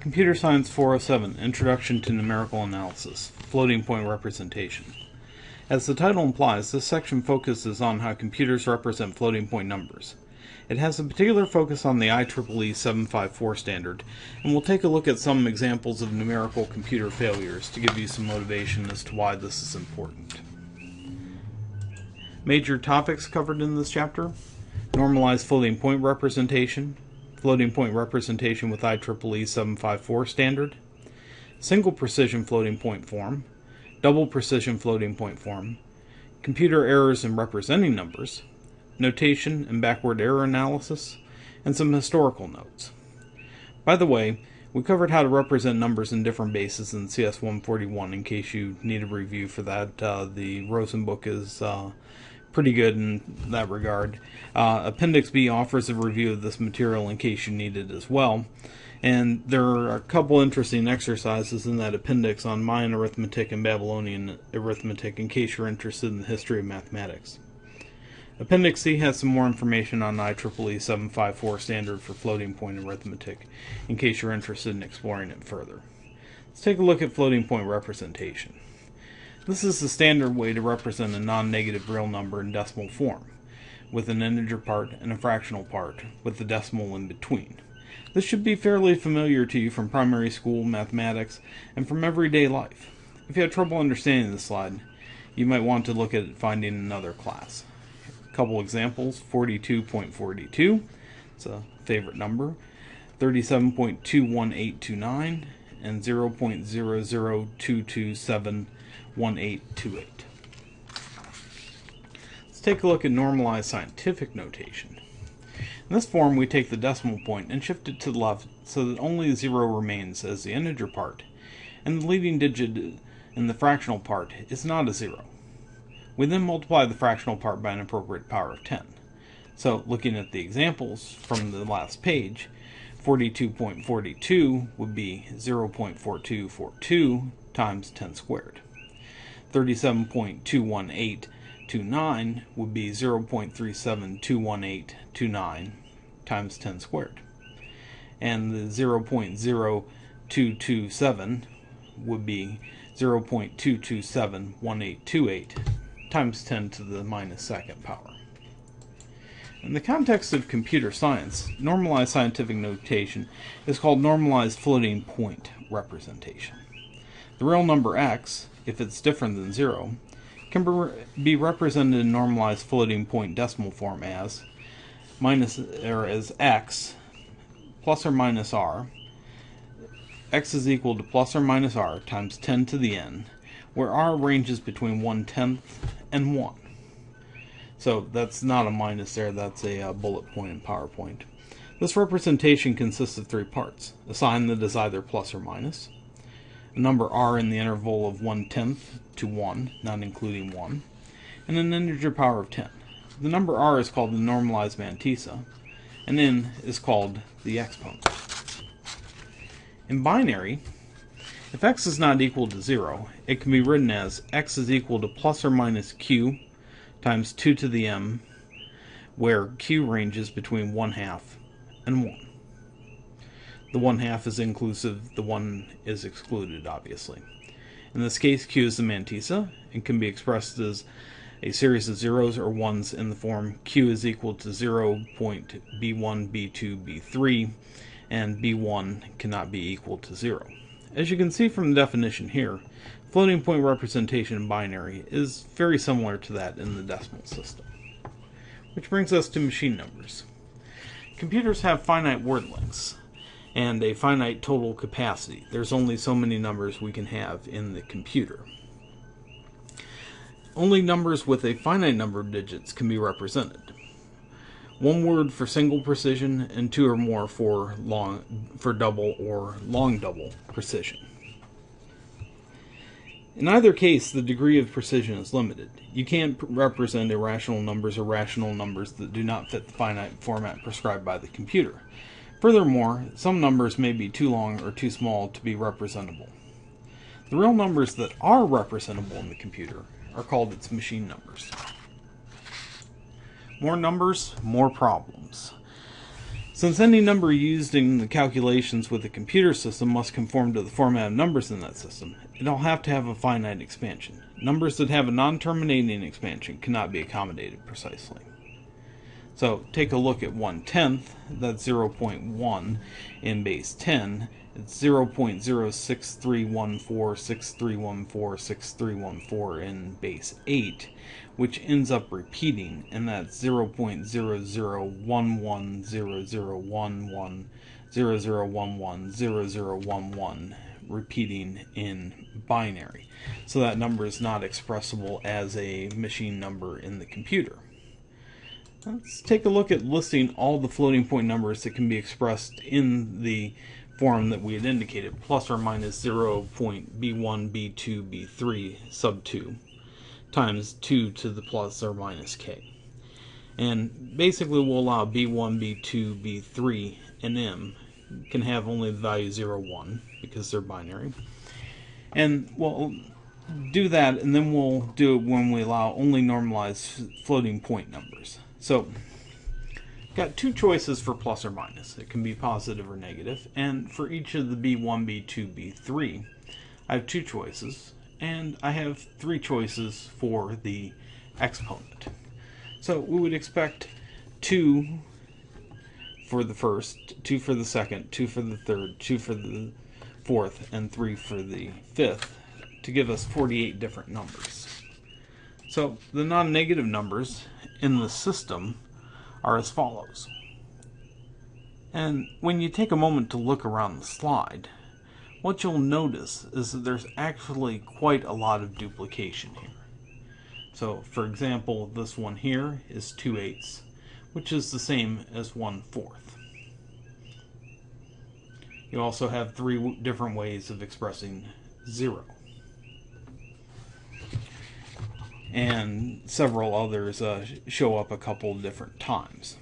Computer Science 407, Introduction to Numerical Analysis, Floating Point Representation. As the title implies, this section focuses on how computers represent floating point numbers. It has a particular focus on the IEEE 754 standard, and we'll take a look at some examples of numerical computer failures to give you some motivation as to why this is important. Major topics covered in this chapter: normalized floating point representation, floating point representation with IEEE 754 standard, single precision floating point form, double precision floating point form, computer errors in representing numbers, notation and backward error analysis, and some historical notes. By the way, we covered how to represent numbers in different bases in CS141 in case you need a review for that. The Rosen book is pretty good in that regard. Appendix B offers a review of this material in case you need it as well. And there are a couple interesting exercises in that appendix on Mayan arithmetic and Babylonian arithmetic in case you're interested in the history of mathematics. Appendix C has some more information on IEEE 754 standard for floating point arithmetic in case you're interested in exploring it further. Let's take a look at floating point representation. This is the standard way to represent a non-negative real number in decimal form, with an integer part and a fractional part, with the decimal in between. This should be fairly familiar to you from primary school mathematics and from everyday life. If you have trouble understanding this slide, you might want to look at finding another class. A couple examples: 42.42, it's a favorite number, 37.21829, and 0.002271828. Let's take a look at normalized scientific notation. In this form, we take the decimal point and shift it to the left so that only 0 remains as the integer part, and the leading digit in the fractional part is not a 0. We then multiply the fractional part by an appropriate power of 10. So, looking at the examples from the last page, 42.42 would be 0.4242 times 10 squared. 37.21829 would be 0.372189 times 10 squared. And the 0.0227 would be 0.2271828 times 10 to the minus second power. In the context of computer science, normalized scientific notation is called normalized floating point representation. The real number x, if it's different than 0, can be represented in normalized floating point decimal form as x plus or minus r. X is equal to plus or minus r times 10 to the n, where r ranges between 1/10 and 1. So that's not a minus there, that's a bullet point in PowerPoint. This representation consists of 3 parts: a sign that is either plus or minus, a number r in the interval of 1/10 to 1, not including 1, and an integer power of 10. The number r is called the normalized mantissa, and n is called the exponent. In binary, if x is not equal to 0, it can be written as x is equal to plus or minus q times 2 to the m, where q ranges between 1/2 and 1. The 1/2 is inclusive, the 1 is excluded, obviously. In this case, q is the mantissa and can be expressed as a series of zeros or ones in the form q is equal to 0.b1, b2, b3, and b1 cannot be equal to 0. As you can see from the definition here, floating point representation in binary is very similar to that in the decimal system. Which brings us to machine numbers. Computers have finite word lengths and a finite total capacity. There's only so many numbers we can have in the computer. Only numbers with a finite number of digits can be represented. 1 word for single precision and 2 or more for double or long double precision. In either case, the degree of precision is limited. You can't represent irrational numbers or rational numbers that do not fit the finite format prescribed by the computer. Furthermore, some numbers may be too long or too small to be representable. The real numbers that are representable in the computer are called its machine numbers. More numbers, more problems. Since any number used in the calculations with the computer system must conform to the format of numbers in that system, it'll have to have a finite expansion. Numbers that have a non-terminating expansion cannot be accommodated precisely. So take a look at 1/10, that's 0.1 in base 10. It's 0.0631463146314 in base 8, which ends up repeating, and that's 0.001100110011 repeating in binary. So that number is not expressible as a machine number in the computer. Let's take a look at listing all the floating point numbers that can be expressed in the form that we had indicated, plus or minus 0.b1, b2, b3 sub 2 times 2 to the plus or minus k. And basically we'll allow b1, b2, b3, and m can have only the value 0, 1 because they're binary. And we'll do that, and then we'll do it when we allow only normalized floating point numbers. So, got two choices for plus or minus. It can be positive or negative, and for each of the b1, b2, b3, I have two choices, and I have three choices for the exponent. So we would expect 2 for the first, 2 for the second, 2 for the third, 2 for the fourth, and 3 for the fifth to give us 48 different numbers. So the non-negative numbers in the system are as follows. And when you take a moment to look around the slide, what you'll notice is that there's actually quite a lot of duplication here. So for example, this one here is 2/8, which is the same as 1/4. You also have 3 different ways of expressing 0. And several others show up a couple different times.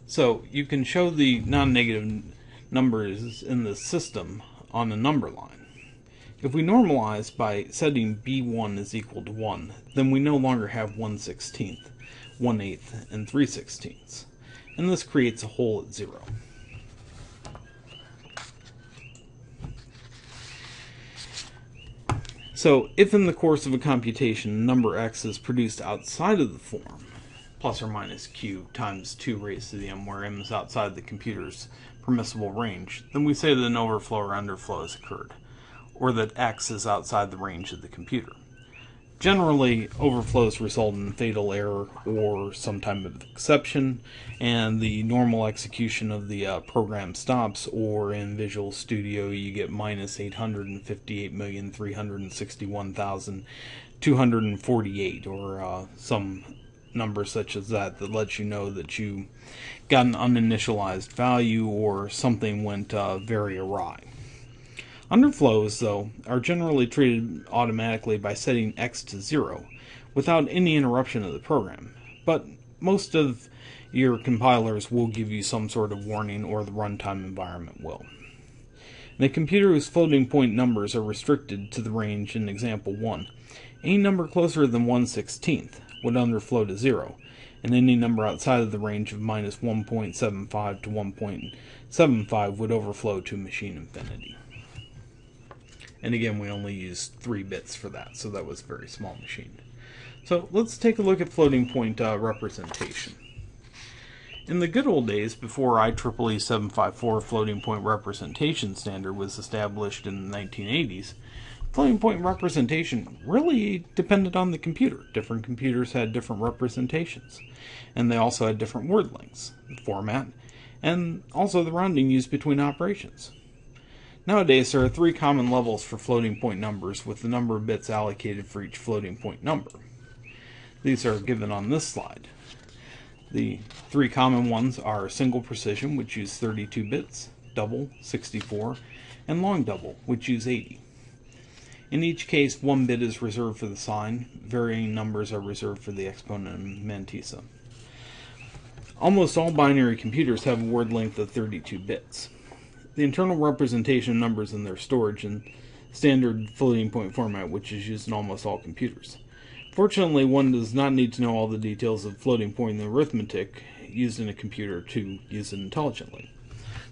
So you can show the non-negative numbers in the system on the number line. If we normalize by setting b1 is equal to 1, then we no longer have 1/16, 1/8, and 3/16, and this creates a hole at 0. So, if in the course of a computation number x is produced outside of the form, plus or minus q times 2 raised to the m, where m is outside the computer's permissible range, then we say that an overflow or underflow has occurred, or that x is outside the range of the computer. Generally, overflows result in fatal error or some type of exception, and the normal execution of the program stops, or in Visual Studio you get minus 858,361,248, or some number such as that lets you know that you got an uninitialized value or something went very awry. Underflows, though, are generally treated automatically by setting x to 0 without any interruption of the program, but most of your compilers will give you some sort of warning, or the runtime environment will. In a computer whose floating point numbers are restricted to the range in example 1, any number closer than 1/16 would underflow to 0, and any number outside of the range of minus 1.75 to 1.75 would overflow to machine infinity. And again, we only used 3 bits for that, so that was a very small machine. So let's take a look at floating point representation. In the good old days, before IEEE 754 floating point representation standard was established in the 1980s, floating point representation really depended on the computer. Different computers had different representations, and they also had different word lengths, format, and also the rounding used between operations. Nowadays, there are 3 common levels for floating point numbers, with the number of bits allocated for each floating point number. These are given on this slide. The 3 common ones are single precision, which use 32 bits, double, 64, and long double, which use 80. In each case, 1 bit is reserved for the sign. Varying numbers are reserved for the exponent and mantissa. Almost all binary computers have a word length of 32 bits. The internal representation of numbers in their storage in standard floating point format, which is used in almost all computers. Fortunately, one does not need to know all the details of floating point in the arithmetic used in a computer to use it intelligently.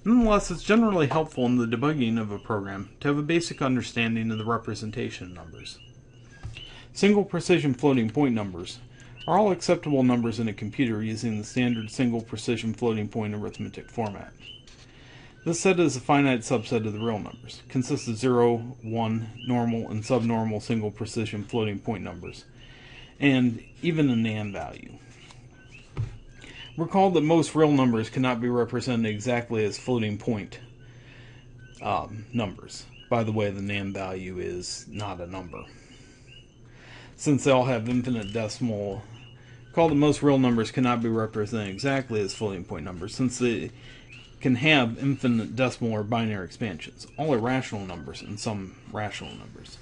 Nonetheless, it's generally helpful in the debugging of a program to have a basic understanding of the representation of numbers. Single precision floating point numbers are all acceptable numbers in a computer using the standard single precision floating point arithmetic format. This set is a finite subset of the real numbers, consists of 0, 1, normal, and subnormal single precision floating point numbers, and even a NaN value. Recall that most real numbers cannot be represented exactly as floating point numbers. By the way, the NaN value is not a number. Since they all have infinite decimal, recall that most real numbers cannot be represented exactly as floating point numbers, since they can have infinite decimal or binary expansions. All are rational numbers and some rational numbers.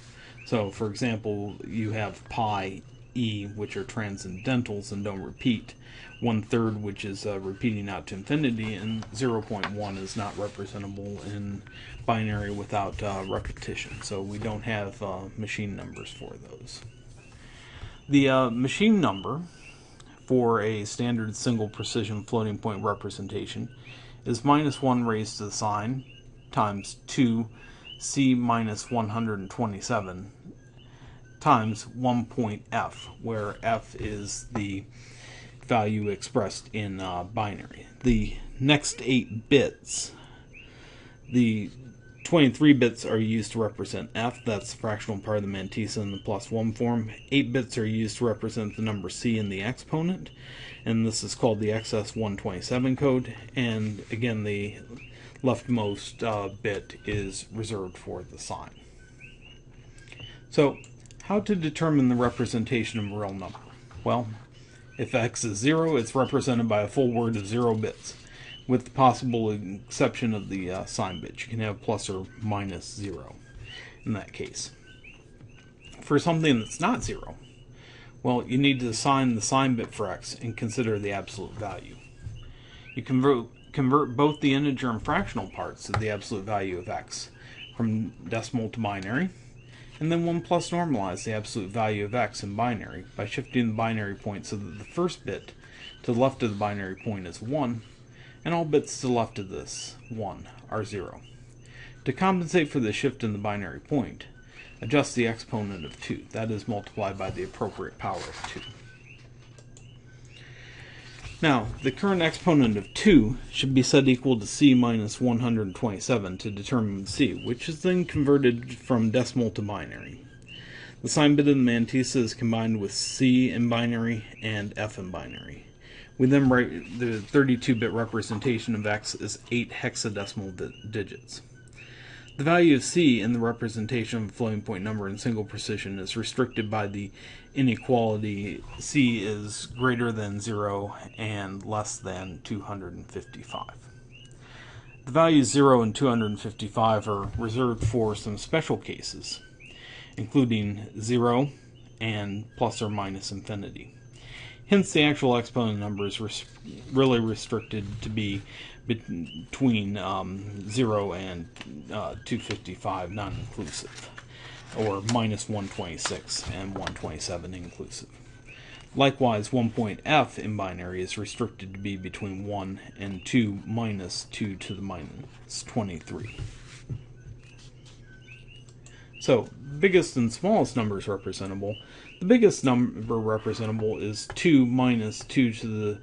So, for example, you have pi e, which are transcendentals and don't repeat, 1/3, which is repeating out to infinity, and 0.1 is not representable in binary without repetition. So we don't have machine numbers for those. The machine number for a standard single precision floating point representation is -1 raised to the sign times 2c minus 127 times 1 point f, where f is the value expressed in binary. The next 8 bits, the 23 bits are used to represent f, that's the fractional part of the mantissa in the +1 form. 8 bits are used to represent the number c in the exponent, and this is called the XS127 code, and again the leftmost bit is reserved for the sign. So, how to determine the representation of a real number? Well, if x is 0, it's represented by a full word of 0 bits, with the possible exception of the sign bit. You can have plus or minus 0 in that case. For something that's not 0, well, you need to assign the sign bit for x and consider the absolute value. You convert both the integer and fractional parts of the absolute value of x from decimal to binary, and then 1 plus normalize the absolute value of x in binary by shifting the binary point so that the first bit to the left of the binary point is 1, and all bits to the left of this 1 are 0. To compensate for the shift in the binary point, adjust the exponent of 2, that is multiplied by the appropriate power of 2. Now, the current exponent of 2 should be set equal to c minus 127 to determine c, which is then converted from decimal to binary. The sign bit of the mantissa is combined with c in binary and f in binary. We then write the 32-bit representation of x as 8 hexadecimal digits. The value of c in the representation of a floating point number in single precision is restricted by the inequality c is greater than 0 and less than 255. The values 0 and 255 are reserved for some special cases, including 0 and plus or minus infinity. Hence, the actual exponent number is really restricted to be between 0 and 255 non-inclusive, or minus 126 and 127 inclusive. Likewise, 1 point f in binary is restricted to be between 1 and 2 minus 2 to the minus 23. So, biggest and smallest numbers representable. The biggest number representable is 2 minus 2 to the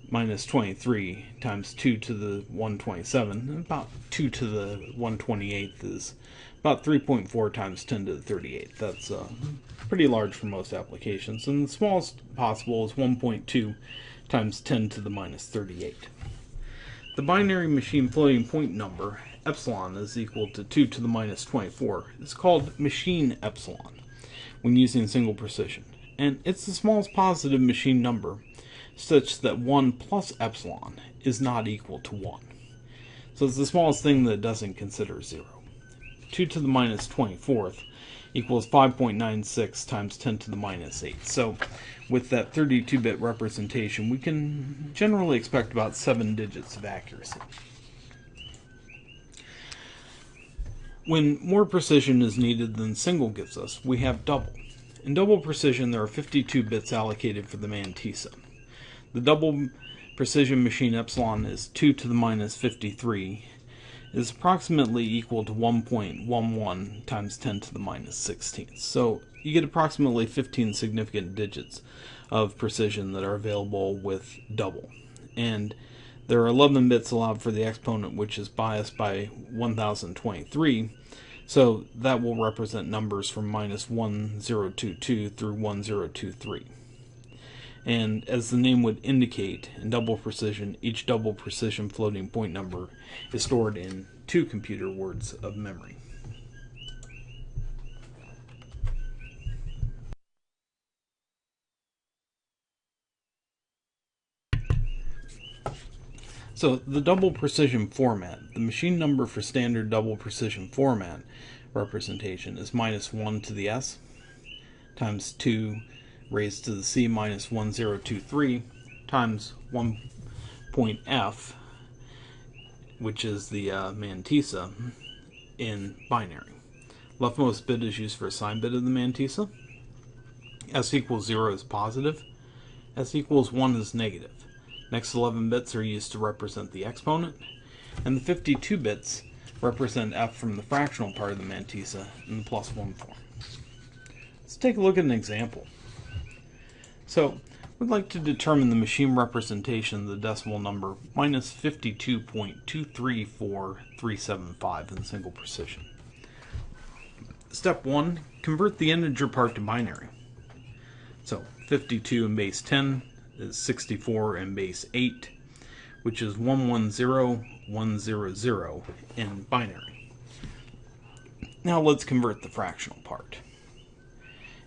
minus 23 times 2 to the 127, and about 2 to the 128 is about 3.4 times 10 to the 38. That's pretty large for most applications, and the smallest possible is 1.2 times 10 to the minus 38. The binary machine floating point number, epsilon, is equal to 2 to the minus 24. It's called machine epsilon when using single precision, and it's the smallest positive machine number such that 1 plus epsilon is not equal to 1. So it's the smallest thing that doesn't consider 0. 2 to the minus 24th equals 5.96 times 10 to the minus 8. So with that 32-bit representation, we can generally expect about 7 digits of accuracy. When more precision is needed than single gives us, we have double. In double precision, there are 52 bits allocated for the mantissa. The double precision machine epsilon is 2 to the minus 53 is approximately equal to 1.11 times 10 to the minus 16. So you get approximately 15 significant digits of precision that are available with double. And there are 11 bits allowed for the exponent, which is biased by 1023. So that will represent numbers from minus 1022 through 1023. And as the name would indicate, in double precision, each double precision floating point number is stored in 2 computer words of memory. So the double precision format, the machine number for standard double precision format representation is minus 1 to the s times 2 raised to the c minus 1023 times 1 point f, which is the mantissa, in binary. Leftmost bit is used for a sign bit of the mantissa. S equals 0 is positive. S equals 1 is negative. Next 11 bits are used to represent the exponent, and the 52 bits represent f from the fractional part of the mantissa in the plus 1 form. Let's take a look at an example. So, we'd like to determine the machine representation of the decimal number minus 52.234375 in single precision. Step 1, convert the integer part to binary. So, 52 in base 10 is 64 in base 8, which is 110100 in binary. Now let's convert the fractional part.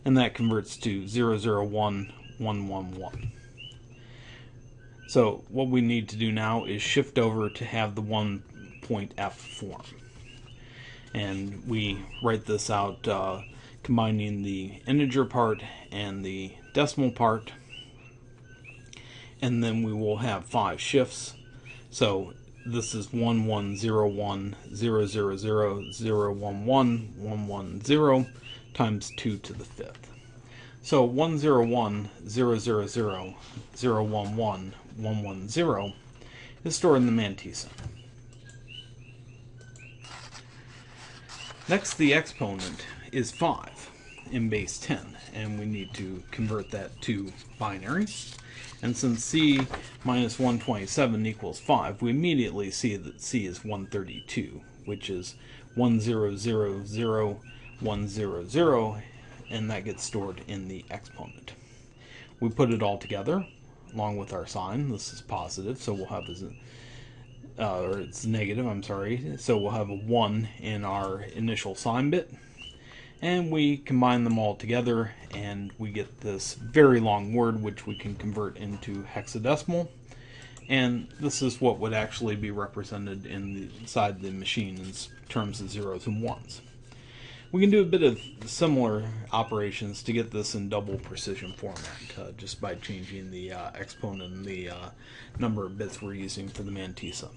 And that converts to 001111. So what we need to do now is shift over to have the 1 point f form. And we write this out combining the integer part and the decimal part. And then we will have 5 shifts. So this is 110100001110 times 2 to the 5th. So 10100001110 is stored in the mantissa. Next, the exponent is 5 in base 10, and we need to convert that to binary. And since c minus 127 equals 5, we immediately see that c is 132, which is 10000100, and that gets stored in the exponent. We put it all together along with our sign. This is positive, so we'll have or it's negative, I'm sorry. So we'll have a 1 in our initial sign bit. And we combine them all together, and we get this very long word, which we can convert into hexadecimal. And this is what would actually be represented inside the machine in terms of zeros and ones. We can do a bit of similar operations to get this in double precision format, just by changing the exponent and the number of bits we're using for the mantissa.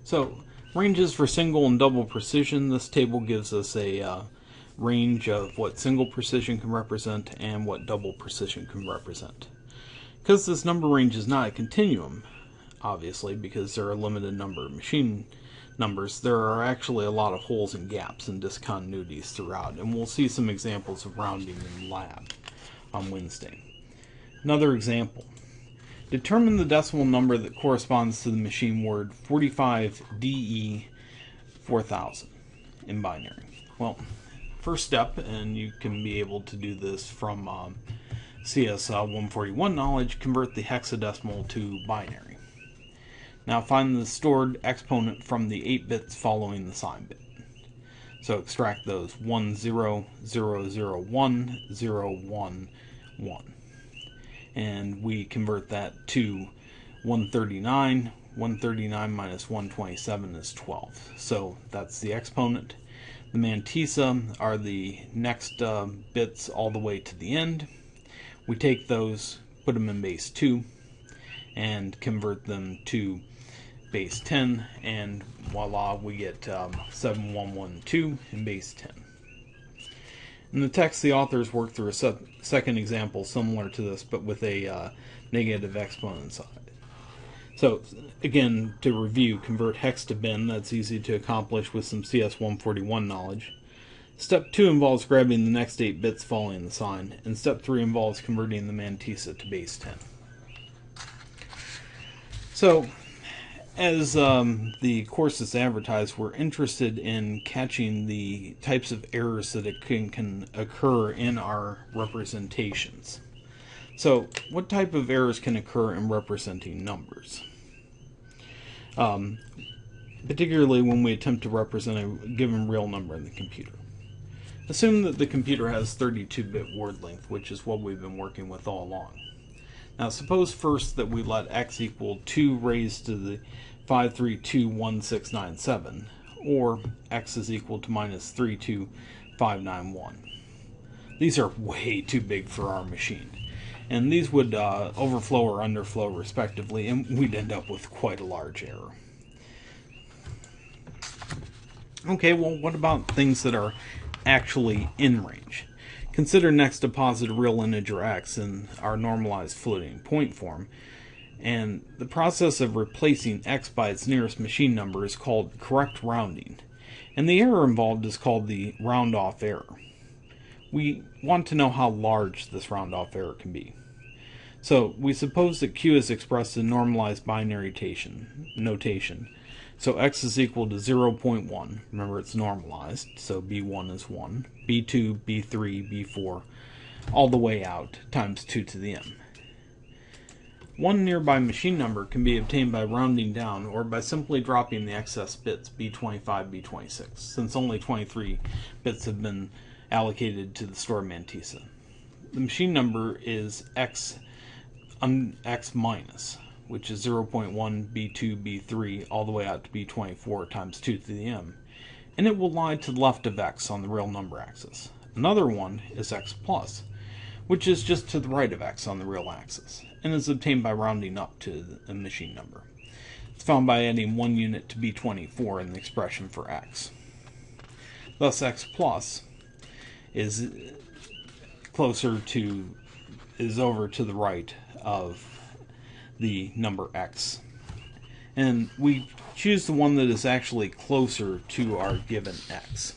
So, ranges for single and double precision. This table gives us a range of what single precision can represent and what double precision can represent. Because this number range is not a continuum, obviously, because there are a limited number of machine numbers, there are actually a lot of holes and gaps and discontinuities throughout, and we'll see some examples of rounding in lab on Wednesday. Another example. Determine the decimal number that corresponds to the machine word 45DE4000 in binary. Well, first step, and you can be able to do this from cs141 knowledge, convert the hexadecimal to binary. Now find the stored exponent from the 8 bits following the sign bit. So extract those 10001011, and we convert that to 139. 139 minus 127 is 12. So that's the exponent. The mantissa are the next bits all the way to the end. We take those, put them in base 2, and convert them to base 10, and voila, we get 7112 in base 10. In the text, the authors work through a second example similar to this, but with a negative exponent side. So, again, to review, convert hex to bin. That's easy to accomplish with some cs141 knowledge. Step 2 involves grabbing the next 8 bits following the sign, and Step 3 involves converting the mantissa to base 10. So, as the course is advertised, we're interested in catching the types of errors that can occur in our representations. So, what type of errors can occur in representing numbers? Particularly when we attempt to represent a given real number in the computer. Assume that the computer has 32-bit word length, which is what we've been working with all along. Now, suppose first that we let x equal 2 raised to the 5321697, or x is equal to minus 32591. These are way too big for our machine, and these would overflow or underflow respectively, and we'd end up with quite a large error. Okay, well, what about things that are actually in range? Consider next deposit a real integer x in our normalized floating point form, and the process of replacing x by its nearest machine number is called correct rounding, and the error involved is called the round-off error. We want to know how large this round-off error can be. So we suppose that q is expressed in normalized binary notation. So x is equal to 0.1. Remember, it's normalized, so b1 is 1, b2, b3, b4, all the way out, times 2 to the m. One nearby machine number can be obtained by rounding down or by simply dropping the excess bits, b25, b26, since only 23 bits have been allocated to the stored mantissa. The machine number is x minus, which is 0.1, b2, b3, all the way out to b24 times 2 to the m, and it will lie to the left of x on the real number axis. Another one is x plus, which is just to the right of x on the real axis, and is obtained by rounding up to the machine number. It's found by adding 1 unit to b24 in the expression for x. Thus, x plus is over to the right of the number x, and we choose the one that is actually closer to our given x.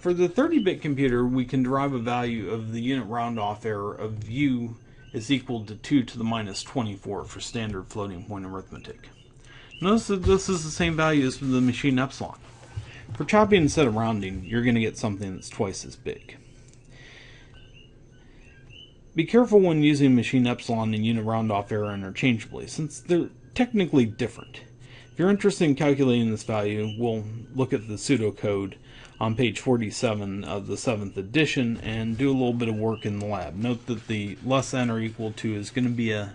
For the 30-bit computer, we can derive a value of the unit round-off error of u is equal to 2 to the minus 24 for standard floating point arithmetic. Notice that this is the same value as the machine Epsilon. For chopping instead of rounding, you're going to get something that's twice as big. Be careful when using machine Epsilon and unit round-off error interchangeably, since they're technically different. If you're interested in calculating this value, we'll look at the pseudocode on page 47 of the 7th edition and do a little bit of work in the lab. Note that the less than or equal to is going to be a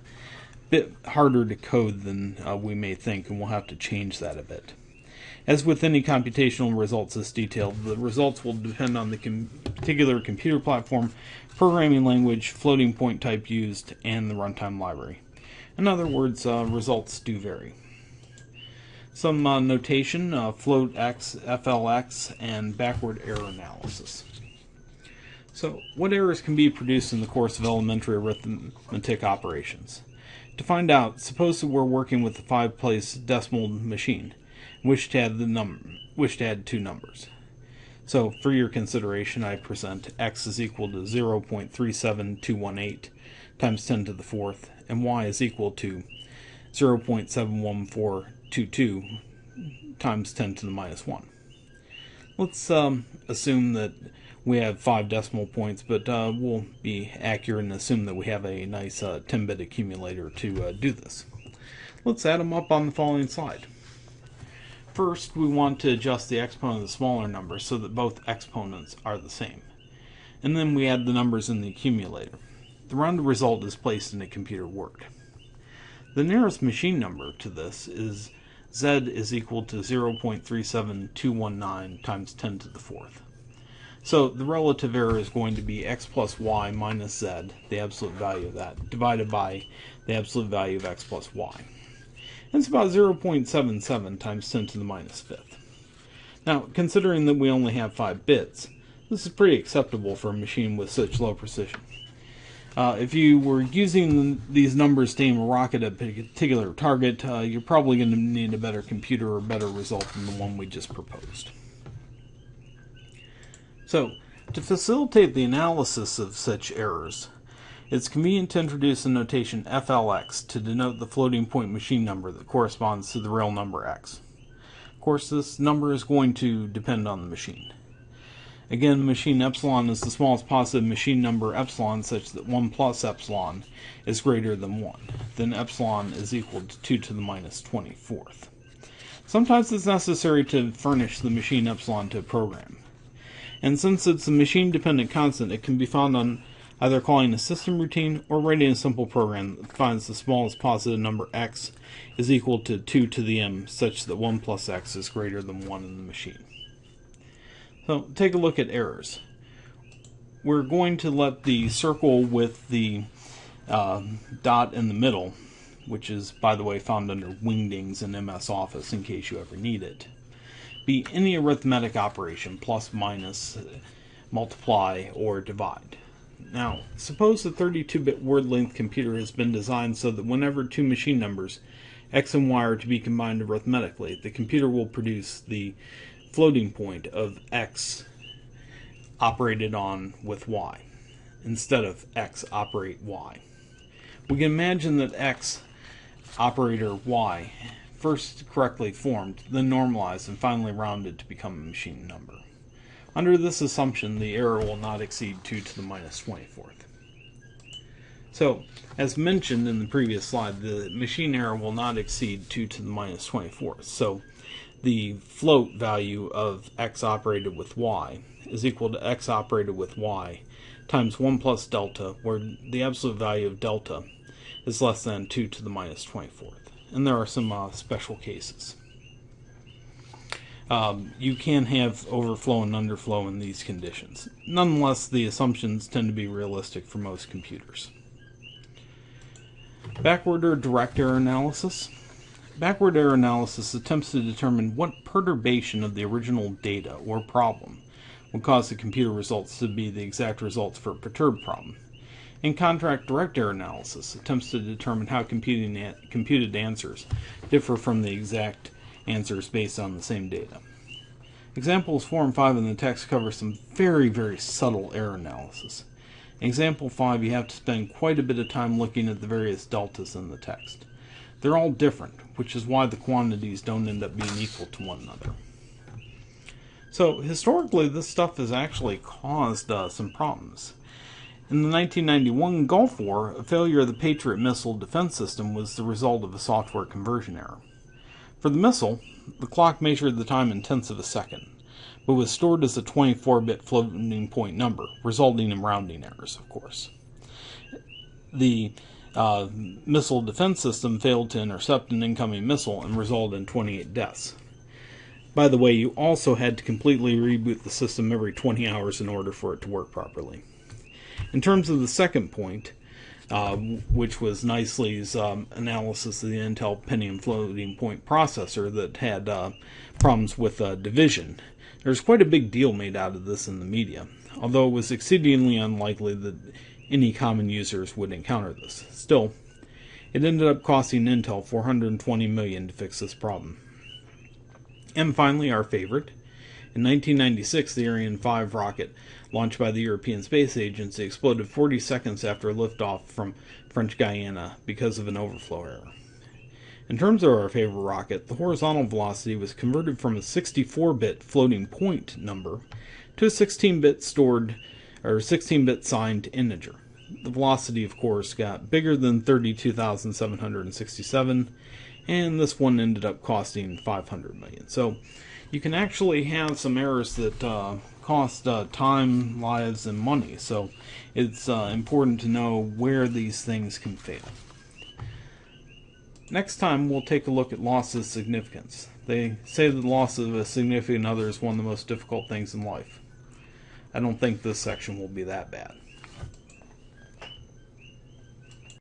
bit harder to code than we may think, and we'll have to change that a bit. As with any computational results this detailed, the results will depend on the particular computer platform, programming language, floating point type used, and the runtime library. In other words, results do vary. Some notation, float x, flx, and backward error analysis. So, what errors can be produced in the course of elementary arithmetic operations? To find out, suppose that we're working with a 5-place decimal machine, wish to add 2 numbers. So, for your consideration, I present x is equal to 0.37218 times 10 to the 4th, and y is equal to 0.71422 times 10 to the minus 1. Let's assume that we have 5 decimal points, but we'll be accurate and assume that we have a nice 10-bit accumulator to do this. Let's add them up on the following slide. First, we want to adjust the exponent of the smaller number so that both exponents are the same. And then we add the numbers in the accumulator. The rounded result is placed in a computer word. The nearest machine number to this is z is equal to 0.37219 times 10 to the 4th. So the relative error is going to be x plus y minus z, the absolute value of that, divided by the absolute value of x plus y. And it's about 0.77 times 10 to the minus 5th. Now, considering that we only have 5 bits, This is pretty acceptable for a machine with such low precision. If you were using these numbers to aim a rocket at a particular target, you're probably going to need a better computer or better result than the one we just proposed. So, to facilitate the analysis of such errors, it's convenient to introduce the notation FLX to denote the floating point machine number that corresponds to the real number x. Of course, this number is going to depend on the machine. Again, machine epsilon is the smallest positive machine number epsilon such that 1 plus epsilon is greater than 1. Then epsilon is equal to 2 to the minus 24th. Sometimes it's necessary to furnish the machine epsilon to a program. And since it's a machine-dependent constant, it can be found on either calling a system routine or writing a simple program that finds the smallest positive number x is equal to 2 to the m such that 1 plus x is greater than 1 in the machine. So, take a look at errors. We're going to let the circle with the dot in the middle, which is, by the way, found under Wingdings in MS Office in case you ever need it, be any arithmetic operation, plus, minus, multiply, or divide. Now, suppose a 32-bit word length computer has been designed so that whenever two machine numbers, x and y, are to be combined arithmetically, the computer will produce the floating point of x operated on with y, instead of x operate y. We can imagine that x operator y first correctly formed, then normalized, and finally rounded to become a machine number. Under this assumption, the error will not exceed 2 to the minus 24th. So, as mentioned in the previous slide, the machine error will not exceed 2 to the minus 24th. So, the float value of x operated with y is equal to x operated with y times 1 plus delta, where the absolute value of delta is less than 2 to the minus 24th. And there are some special cases. You can have overflow and underflow in these conditions. Nonetheless, the assumptions tend to be realistic for most computers. Backward or direct error analysis. Backward error analysis attempts to determine what perturbation of the original data or problem would cause the computer results to be the exact results for a perturbed problem. In contrast, direct error analysis attempts to determine how computed answers differ from the exact answers based on the same data. Examples 4 and 5 in the text cover some very, very subtle error analysis. In example 5, you have to spend quite a bit of time looking at the various deltas in the text. They're all different, which is why the quantities don't end up being equal to one another. So, historically, this stuff has actually caused some problems. In the 1991 Gulf War, a failure of the Patriot missile defense system was the result of a software conversion error. For the missile, the clock measured the time in tenths of a second, but was stored as a 24-bit floating point number, resulting in rounding errors, of course. The missile defense system failed to intercept an incoming missile and resulted in 28 deaths. By the way, you also had to completely reboot the system every 20 hours in order for it to work properly. In terms of the second point, which was Nicely's analysis of the Intel Pentium floating point processor that had problems with division, there's quite a big deal made out of this in the media, although it was exceedingly unlikely that any common users would encounter this. Still, it ended up costing Intel $420 million to fix this problem. And finally, our favorite. In 1996, the Ariane 5 rocket, launched by the European Space Agency, exploded 40 seconds after liftoff from French Guiana because of an overflow error. In terms of our favorite rocket, the horizontal velocity was converted from a 64-bit floating point number to a 16-bit stored, or 16-bit signed integer. The velocity, of course, got bigger than 32,767, and this one ended up costing $500 million. So you can actually have some errors that cost time, lives, and money. So it's important to know where these things can fail. Next time, we'll take a look at loss of significance. They say that the loss of a significant other is one of the most difficult things in life. I don't think this section will be that bad.